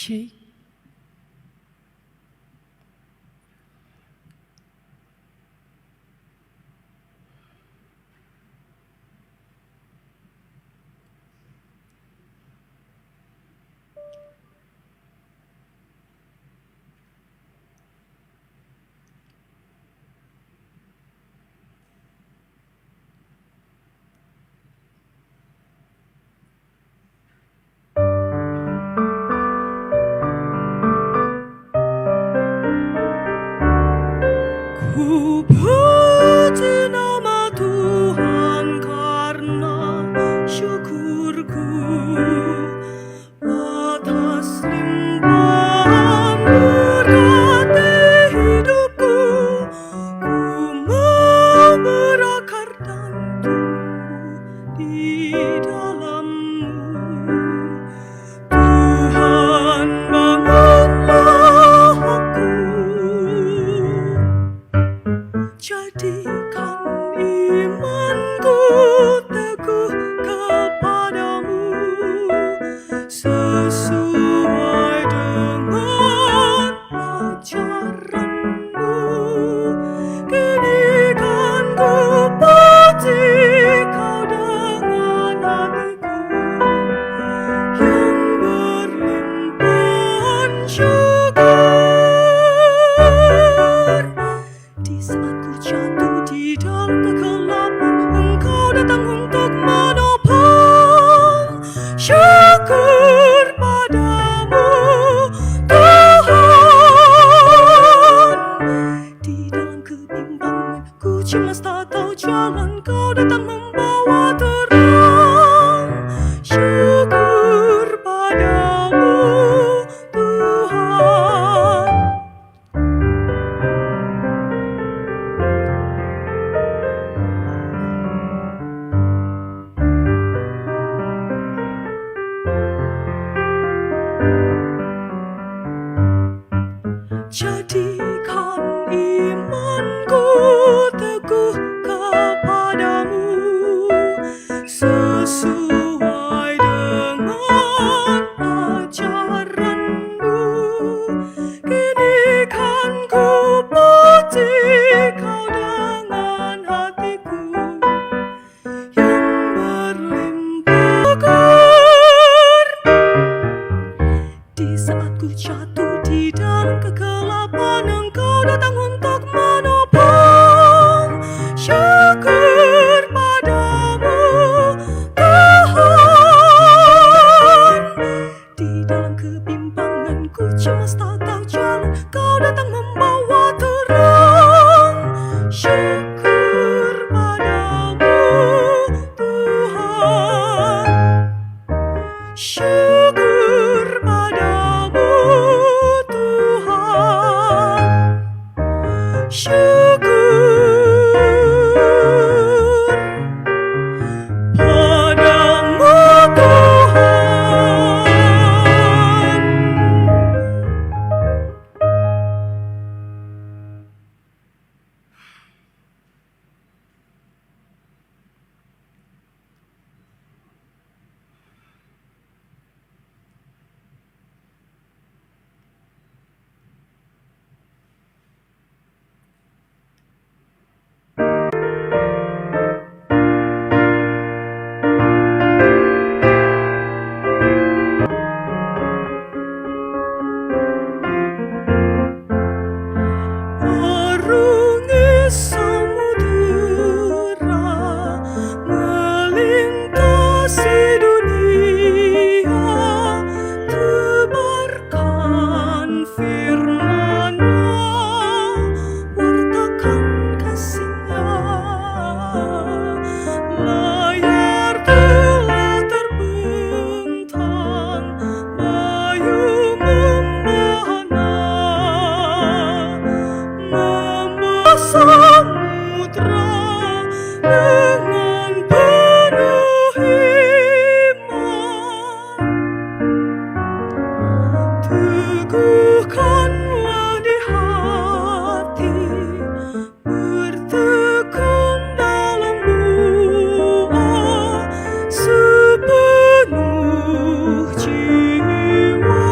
She Ku puji nama Tuhan karena syukurku atas limpahan berkati hidupku. Ku mau berakar dan tumbuh di dalam-Mu. Tuhan, bangunlah aku, jadikan imanku teguh kepadamu, sesuai dengan ajaran-Mu. Kini kan ku puji Kau dengan hatiku yang berlimpahan syukur. Di saat ku jatuh di dalam kegelapan, Engkau datang untuk menopang. Syukur padamu, Tuhan. Di dalam kebimbangan ku cemas tak tahu jalan, Kau datang membawa terang. Syukur padamu, Tuhan. Jadikan imanku teguh kepadamu, sesuai dengan ajaran-Mu. Kini kan ku puji Kau dengan hatiku yang berlimpah syukur. Di saat ku jatuh di dalam kegelapan, Engkau datang untuk menopang. Syukur padamu, Tuhan. Di dalam kebimbangan ku cemas tak tahu jalan, Kau datang membawa terang. Syukur padamu, Tuhan. Syukur padamu, Tuhan. Syukur padamu, Tuhan. Arungi samudera, melintasi dunia, tebarkan firman-Nya, wartakan kasih-Nya. Layar telah terbentang, layu membahana, membawa samudra dengan penuh iman. Teguhkanlah di hati, bertekun dalam doa, sepenuh jiwa.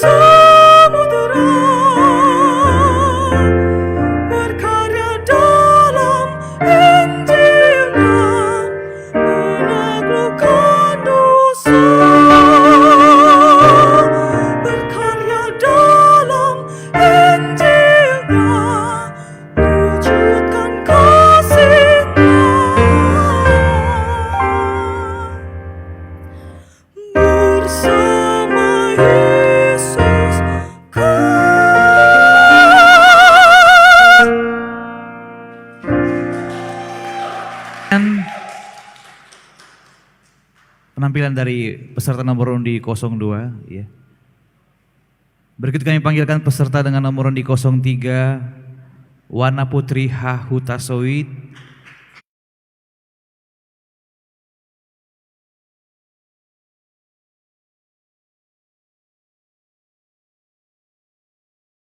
samudera, berkarya dalam Injilnya, menaklukkan dosa, berkarya dalam Injilnya, wujudkan kasih-Nya. Bersama Yesus kan. Dan penampilan dari peserta nomor undi 02 ya. Berikut kami panggilkan peserta dengan nomor undi 03 Wana Putri H. Hutasoid